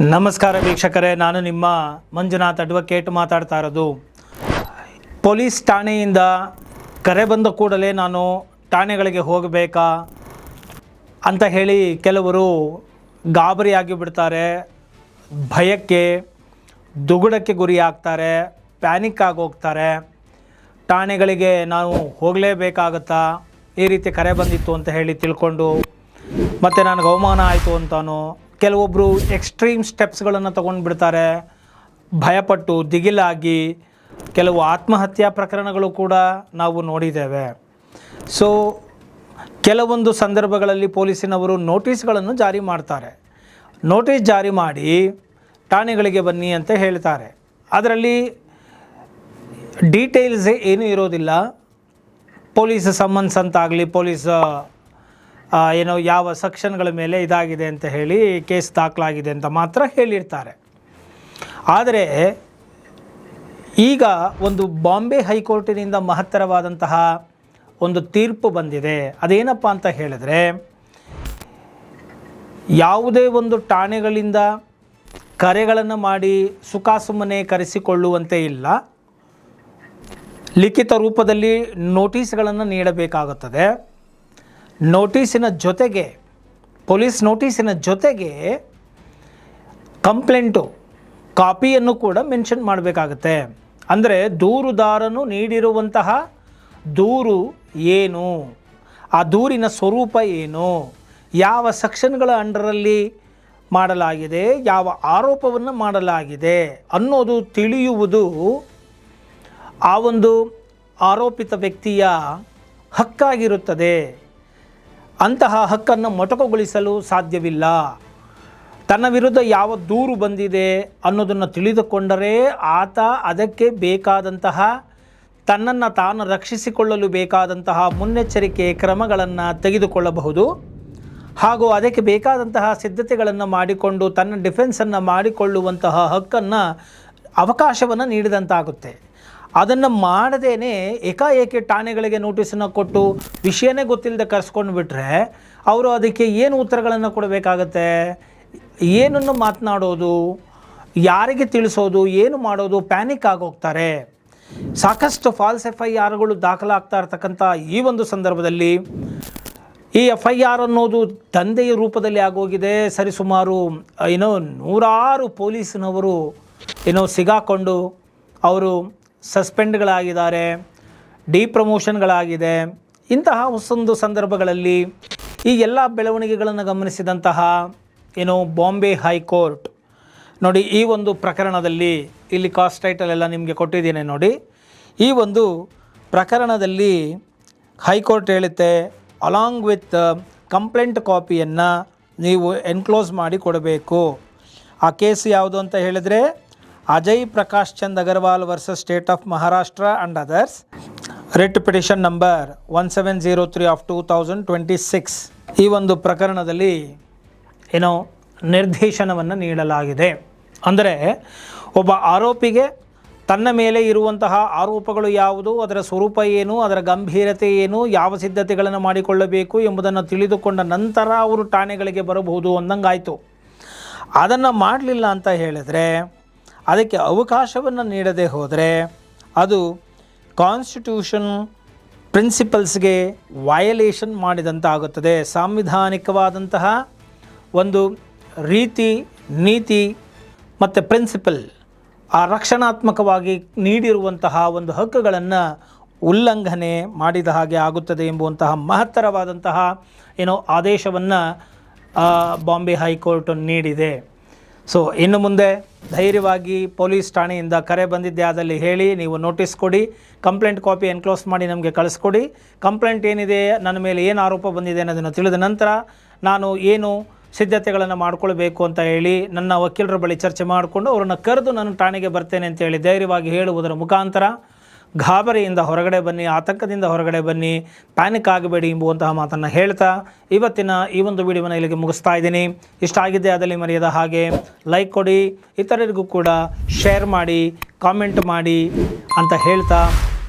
ನಮಸ್ಕಾರ ವೀಕ್ಷಕರೇ, ನಾನು ನಿಮ್ಮ ಮಂಜುನಾಥ್ ಅಡ್ವೊಕೇಟ್ ಮಾತಾಡ್ತಾ ಇರೋದು. ಪೊಲೀಸ್ ಠಾಣೆಯಿಂದ ಕರೆ ಬಂದ ಕೂಡಲೇ ನಾನು ಠಾಣೆಗಳಿಗೆ ಹೋಗಬೇಕಾ ಅಂತ ಹೇಳಿ ಕೆಲವರು ಗಾಬರಿಯಾಗಿ ಬಿಡ್ತಾರೆ, ಭಯಕ್ಕೆ ದುಗುಡಕ್ಕೆ ಗುರಿ ಆಗ್ತಾರೆ, ಪ್ಯಾನಿಕ್ ಆಗಿ ಹೋಗ್ತಾರೆ. ಠಾಣೆಗಳಿಗೆ ನಾವು ಹೋಗಲೇಬೇಕಾಗತ್ತಾ, ಈ ರೀತಿ ಕರೆ ಬಂದಿತ್ತು ಅಂತ ಹೇಳಿ ತಿಳ್ಕೊಂಡು ಮತ್ತು ನನಗೆ ಅವಮಾನ ಆಯಿತು ಅಂತಾನು ಕೆಲವೊಬ್ಬರು ಎಕ್ಸ್ಟ್ರೀಮ್ ಸ್ಟೆಪ್ಸ್ಗಳನ್ನು ತೊಗೊಂಡು ಬಿಡ್ತಾರೆ. ಭಯಪಟ್ಟು ದಿಗಿಲಾಗಿ ಕೆಲವು ಆತ್ಮಹತ್ಯಾ ಪ್ರಕರಣಗಳು ಕೂಡ ನಾವು ನೋಡಿದ್ದೇವೆ. ಸೊ ಕೆಲವೊಂದು ಸಂದರ್ಭಗಳಲ್ಲಿ ಪೊಲೀಸಿನವರು ನೋಟಿಸ್ಗಳನ್ನು ಜಾರಿ ಮಾಡ್ತಾರೆ. ನೋಟಿಸ್ ಜಾರಿ ಮಾಡಿ ಠಾಣೆಗಳಿಗೆ ಬನ್ನಿ ಅಂತ ಹೇಳ್ತಾರೆ. ಅದರಲ್ಲಿ ಡೀಟೇಲ್ಸ್ ಏನೂ ಇರೋದಿಲ್ಲ. ಪೊಲೀಸ್ ಸಮ್ಮನ್ಸ್ ಅಂತಾಗಲಿ, ಪೊಲೀಸ್ ಏನೋ ಯಾವ ಸೆಕ್ಷನ್ಗಳ ಮೇಲೆ ಇದಾಗಿದೆ ಅಂತ ಹೇಳಿ ಕೇಸ್ ದಾಖಲಾಗಿದೆ ಅಂತ ಮಾತ್ರ ಹೇಳಿರ್ತಾರೆ. ಆದರೆ ಈಗ ಒಂದು ಬಾಂಬೆ ಹೈಕೋರ್ಟಿನಿಂದ ಮಹತ್ತರವಾದಂತಹ ಒಂದು ತೀರ್ಪು ಬಂದಿದೆ. ಅದೇನಪ್ಪ ಅಂತ ಹೇಳಿದ್ರೆ, ಯಾವುದೇ ಒಂದು ಠಾಣೆಗಳಿಂದ ಕರೆಗಳನ್ನು ಮಾಡಿ ಸುಖಾಸುಮ್ಮನೆ ಕರೆಸಿಕೊಳ್ಳುವಂತೆ ಇಲ್ಲ. ಲಿಖಿತ ರೂಪದಲ್ಲಿ ನೋಟಿಸ್ಗಳನ್ನು ನೀಡಬೇಕಾಗುತ್ತದೆ. ನೋಟಿಸಿನ ಜೊತೆಗೆ, ಪೊಲೀಸ್ ನೋಟಿಸಿನ ಜೊತೆಗೆ ಕಂಪ್ಲೇಂಟು ಕಾಪಿಯನ್ನು ಕೂಡ ಮೆನ್ಷನ್ ಮಾಡಬೇಕಾಗತ್ತೆ. ಅಂದರೆ ದೂರುದಾರನು ನೀಡಿರುವಂತಹ ದೂರು ಏನು, ಆ ದೂರಿನ ಸ್ವರೂಪ ಏನು, ಯಾವ ಸೆಕ್ಷನ್ಗಳ ಅಂಡರಲ್ಲಿ ಮಾಡಲಾಗಿದೆ, ಯಾವ ಆರೋಪವನ್ನು ಮಾಡಲಾಗಿದೆ ಅನ್ನೋದು ತಿಳಿಯುವುದು ಆ ಒಂದು ಆರೋಪಿತ ವ್ಯಕ್ತಿಯ ಹಕ್ಕಾಗಿರುತ್ತದೆ. ಅಂತಹ ಹಕ್ಕನ್ನು ಮೊಟಕುಗೊಳಿಸಲು ಸಾಧ್ಯವಿಲ್ಲ. ತನ್ನ ವಿರುದ್ಧ ಯಾವ ದೂರು ಬಂದಿದೆ ಅನ್ನೋದನ್ನು ತಿಳಿದುಕೊಂಡರೆ ಆತ ಅದಕ್ಕೆ ಬೇಕಾದಂತಹ, ತನ್ನನ್ನು ತಾನು ರಕ್ಷಿಸಿಕೊಳ್ಳಲು ಬೇಕಾದಂತಹ ಮುನ್ನೆಚ್ಚರಿಕೆ ಕ್ರಮಗಳನ್ನು ತೆಗೆದುಕೊಳ್ಳಬಹುದು. ಹಾಗೂ ಅದಕ್ಕೆ ಬೇಕಾದಂತಹ ಸಿದ್ಧತೆಗಳನ್ನು ಮಾಡಿಕೊಂಡು ತನ್ನ ಡಿಫೆನ್ಸನ್ನು ಮಾಡಿಕೊಳ್ಳುವಂತಹ ಹಕ್ಕನ್ನು, ಅವಕಾಶವನ್ನು ನೀಡಿದಂತಾಗುತ್ತೆ. ಅದನ್ನು ಮಾಡದೇ ಏಕಾಏಕಿ ಠಾಣೆಗಳಿಗೆ ನೋಟಿಸನ್ನು ಕೊಟ್ಟು ವಿಷಯನೇ ಗೊತ್ತಿಲ್ಲದೆ ಕರೆಸ್ಕೊಂಡು ಬಿಟ್ಟರೆ ಅವರು ಅದಕ್ಕೆ ಏನು ಉತ್ತರಗಳನ್ನು ಕೊಡಬೇಕಾಗತ್ತೆ, ಏನನ್ನು ಮಾತನಾಡೋದು, ಯಾರಿಗೆ ತಿಳಿಸೋದು, ಏನು ಮಾಡೋದು, ಪ್ಯಾನಿಕ್ ಆಗೋಗ್ತಾರೆ. ಸಾಕಷ್ಟು ಫಾಲ್ಸ್ FIRಗಳು ದಾಖಲಾಗ್ತಾ ಇರ್ತಕ್ಕಂಥ ಈ ಒಂದು ಸಂದರ್ಭದಲ್ಲಿ ಈ FIR ಅನ್ನೋದು ದಂಧೆಯ ರೂಪದಲ್ಲಿ ಆಗೋಗಿದೆ. ಸರಿಸುಮಾರು ನೂರಾರು ಪೊಲೀಸ್ನವರು ಸಿಗಾಕೊಂಡು ಅವರು ಸಸ್ಪೆಂಡ್ಗಳಾಗಿದ್ದಾರೆ, ಡಿಪ್ರಮೋಷನ್ಗಳಾಗಿದೆ. ಇಂತಹ ಒಂದು ಸಂದರ್ಭಗಳಲ್ಲಿ ಈ ಎಲ್ಲ ಬೆಳವಣಿಗೆಗಳನ್ನು ಗಮನಿಸಿದಂತಹ ಬಾಂಬೆ ಹೈಕೋರ್ಟ್ ನೋಡಿ, ಈ ಒಂದು ಪ್ರಕರಣದಲ್ಲಿ ಇಲ್ಲಿ ಕಾಸ್ಟ್ ಟೈಟಲ್ ಎಲ್ಲ ನಿಮಗೆ ಕೊಟ್ಟಿದ್ದೀನಿ ನೋಡಿ. ಈ ಒಂದು ಪ್ರಕರಣದಲ್ಲಿ ಹೈಕೋರ್ಟ್ ಹೇಳುತ್ತೆ, ಅಲಾಂಗ್ ವಿತ್ ಕಂಪ್ಲೇಂಟ್ ಕಾಪಿಯನ್ನು ನೀವು ಎನ್ಕ್ಲೋಸ್ ಮಾಡಿ ಕೊಡಬೇಕು. ಆ ಕೇಸ್ ಯಾವುದು ಅಂತ ಹೇಳಿದರೆ, Ajay Prakash Chand Agarwal versus state of Maharashtra and others, writ petition number 1703 of 2026. ಈ ಒಂದು ಪ್ರಕರಣದಲ್ಲಿ ನಿರ್ದೇಶನವನ್ನು ನೀಡಲಾಗಿದೆ. ಅಂದರೆ ಒಬ್ಬ ಆರೋಪಿಗೆ ತನ್ನ ಮೇಲೆ ಇರುವಂತಹ ಆರೋಪಗಳು ಯಾವುದು, ಅದರ ಸ್ವರೂಪ ಏನು, ಅದರ ಗಂಭೀರತೆ ಏನು, ಯಾವ ಸಿದ್ಧತೆಗಳನ್ನು ಮಾಡಿಕೊಳ್ಳಬೇಕು ಎಂಬುದನ್ನು ತಿಳಿದುಕೊಂಡ ನಂತರ ಅವರು ಠಾಣೆಗಳಿಗೆ ಬರಬಹುದು ಅಂದಂಗಾಯಿತು. ಅದನ್ನು ಮಾಡಲಿಲ್ಲ ಅಂತ ಹೇಳಿದರೆ, ಅದಕ್ಕೆ ಅವಕಾಶವನ್ನು ನೀಡದೆ ಹೋದರೆ ಅದು ಕಾನ್ಸ್ಟಿಟ್ಯೂಷನ್ ಪ್ರಿನ್ಸಿಪಲ್ಸ್ಗೆ ವಯಲೇಷನ್ ಮಾಡಿದಂತಾಗುತ್ತದೆ. ಸಾಂವಿಧಾನಿಕವಾದಂತಹ ಒಂದು ರೀತಿ, ನೀತಿ ಮತ್ತು ಪ್ರಿನ್ಸಿಪಲ್, ಆ ರಕ್ಷಣಾತ್ಮಕವಾಗಿ ನೀಡಿರುವಂತಹ ಒಂದು ಹಕ್ಕುಗಳನ್ನು ಉಲ್ಲಂಘನೆ ಮಾಡಿದ ಹಾಗೆ ಆಗುತ್ತದೆ ಎಂಬುವಂತಹ ಮಹತ್ತರವಾದಂತಹ ಆದೇಶವನ್ನು ಬಾಂಬೆ ಹೈಕೋರ್ಟ್ ನೀಡಿದೆ. ಸೊ ಇನ್ನು ಮುಂದೆ ಧೈರ್ಯವಾಗಿ ಪೊಲೀಸ್ ಠಾಣೆಯಿಂದ ಕರೆ ಬಂದಿದ್ದೆ ಆದಲ್ಲಿ ಹೇಳಿ, ನೀವು ನೋಟಿಸ್ ಕೊಡಿ, ಕಂಪ್ಲೇಂಟ್ ಕಾಪಿ ಎನ್ಕ್ಲೋಸ್ ಮಾಡಿ ನಮಗೆ ಕಳಿಸ್ಕೊಡಿ. ಕಂಪ್ಲೇಂಟ್ ಏನಿದೆ, ನನ್ನ ಮೇಲೆ ಏನು ಆರೋಪ ಬಂದಿದೆ ಅನ್ನೋದನ್ನು ತಿಳಿದ ನಂತರ ನಾನು ಏನು ಸಿದ್ಧತೆಗಳನ್ನು ಮಾಡ್ಕೊಳ್ಬೇಕು ಅಂತ ಹೇಳಿ ನನ್ನ ವಕೀಲರ ಬಳಿ ಚರ್ಚೆ ಮಾಡಿಕೊಂಡು ಅವರನ್ನು ಕರೆದು ನಾನು ಠಾಣೆಗೆ ಬರ್ತೇನೆ ಅಂತೇಳಿ ಧೈರ್ಯವಾಗಿ ಹೇಳುವುದರ ಮುಖಾಂತರ ಗಾಬರಿಯಿಂದ ಹೊರಗಡೆ ಬನ್ನಿ, ಆತಂಕದಿಂದ ಹೊರಗಡೆ ಬನ್ನಿ, ಪ್ಯಾನಿಕ್ ಆಗಬೇಡಿ ಎಂಬುವಂತಹ ಮಾತನ್ನು ಹೇಳ್ತಾ ಇವತ್ತಿನ ಈ ಒಂದು ವಿಡಿಯೋವನ್ನು ಇಲ್ಲಿಗೆ ಮುಗಿಸ್ತಾ ಇದ್ದೀನಿ. ಇಷ್ಟ ಆಗಿದ್ದೆ ಅದರಲ್ಲಿ ಮರೆಯದ ಹಾಗೆ ಲೈಕ್ ಕೊಡಿ, ಇತರರಿಗೂ ಕೂಡ ಶೇರ್ ಮಾಡಿ, ಕಾಮೆಂಟ್ ಮಾಡಿ ಅಂತ ಹೇಳ್ತಾ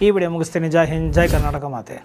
ಈ ವಿಡಿಯೋ ಮುಗಿಸ್ತೀನಿ. ಜೈ ಹಿಂದ್, ಜೈ ಕರ್ನಾಟಕ ಮಾತೆ.